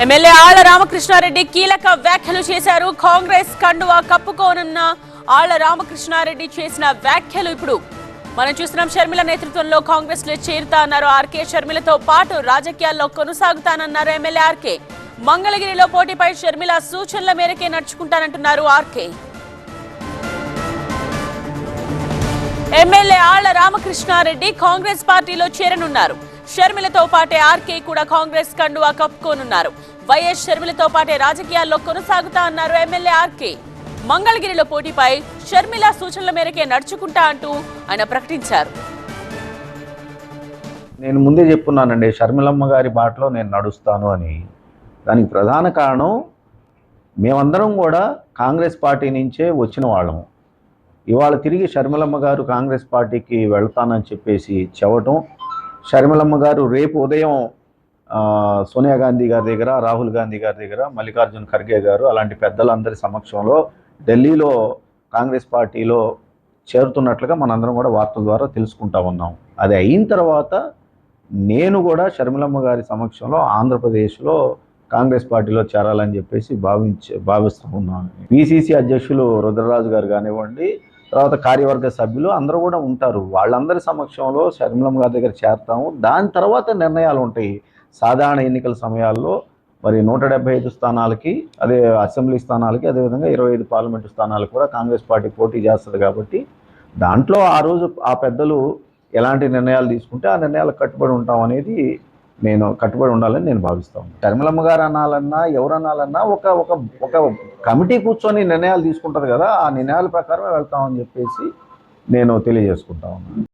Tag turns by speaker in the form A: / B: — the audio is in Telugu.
A: ఎమ్మెల్యే ఆళ్ల రామకృష్ణారెడ్డి కీలక వ్యాఖ్యలు చేశారు. కాంగ్రెస్ కండువా కప్పుకోనున్న ఆళ్ల రామకృష్ణారెడ్డి చేసిన వ్యాఖ్యలు ఇప్పుడు మనం చూస్తున్నాం. షర్మిల నేతృత్వంలో కాంగ్రెస్ లో చేరుతా అన్నారు ఆర్కే. షర్మిలతో పాటు రాజకీయాల్లో కొనసాగుతానన్నారు ఎమ్మెల్యే ఆర్కే. మంగళగిరిలో పోటీపై షర్మిల సూచనల మేరకే నడుచుకుంటానంటున్నారు ఆర్కే. ఎమ్మెల్యే ఆళ్ల రామకృష్ణారెడ్డి కాంగ్రెస్ పార్టీలో చేరనున్నారు. షర్మిలతో పాటే ఆర్కే కూడా కాంగ్రెస్ కండువా కప్పుకోనున్నారు. వైఎస్ షర్మిలతో పాటే రాజకీయాల్లో కొనసాగుతా అన్నారు ఎమ్మెల్యే ఆర్కే. మంగళగిరిలో పోటీపై షర్మిల సూచనల మేరకే నడుచుకుంటా అంటూ ఆయన ప్రకటించారు.
B: నేను ముందే చెప్పున్నానండి, షర్మిలమ్మ గారి బాటలో నేను నడుస్తాను అని. దానికి ప్రధాన కారణం మేమందరం కూడా కాంగ్రెస్ పార్టీ నుంచే వచ్చిన వాళ్ళము. ఇవాళ తిరిగి షర్మిలమ్మ గారు కాంగ్రెస్ పార్టీకి వెళ్తానని చెప్పేసి చెప్పటం, షర్మిలమ్మ గారు రేపు ఉదయం సోనియా గాంధీ గారి దగ్గర, రాహుల్ గాంధీ గారి దగ్గర, మల్లికార్జున్ ఖర్గే గారు అలాంటి పెద్దలందరి సమక్షంలో ఢిల్లీలో కాంగ్రెస్ పార్టీలో చేరుతున్నట్లుగా మనందరం కూడా వార్తల ద్వారా తెలుసుకుంటా ఉన్నాం. అది అయిన తర్వాత నేను కూడా షర్మిలమ్మ గారి సమక్షంలో ఆంధ్రప్రదేశ్లో కాంగ్రెస్ పార్టీలో చేరాలని చెప్పేసి భావిస్తూ ఉన్నాను. పిసిసి అధ్యక్షులు రుద్రరాజు గారు కానివ్వండి, తర్వాత కార్యవర్గ సభ్యులు అందరూ కూడా ఉంటారు. వాళ్ళందరి సమక్షంలో షర్మిలమ్మ గారి దగ్గర చేరతాము. దాని తర్వాత నిర్ణయాలు ఉంటాయి. సాధారణ ఎన్నికల సమయాల్లో మరి 175 స్థానాలకి, అదే అసెంబ్లీ స్థానాలకి, అదేవిధంగా 25 పార్లమెంటు స్థానాలకు కూడా కాంగ్రెస్ పార్టీ పోటీ చేస్తుంది. కాబట్టి దాంట్లో ఆ రోజు ఆ పెద్దలు ఎలాంటి నిర్ణయాలు తీసుకుంటే ఆ నిర్ణయాలకు కట్టుబడి ఉంటాం అనేది, నేను కట్టుబడి ఉండాలని నేను భావిస్తాను. షర్మిలమ్మ గారు అనాలన్నా ఎవరు అనాలన్నా ఒక ఒక ఒక కమిటీ కూర్చొని నిర్ణయాలు తీసుకుంటుంది కదా, ఆ నిర్ణయాల ప్రకారమే వెళ్తామని చెప్పేసి నేను తెలియజేసుకుంటా ఉన్నాను.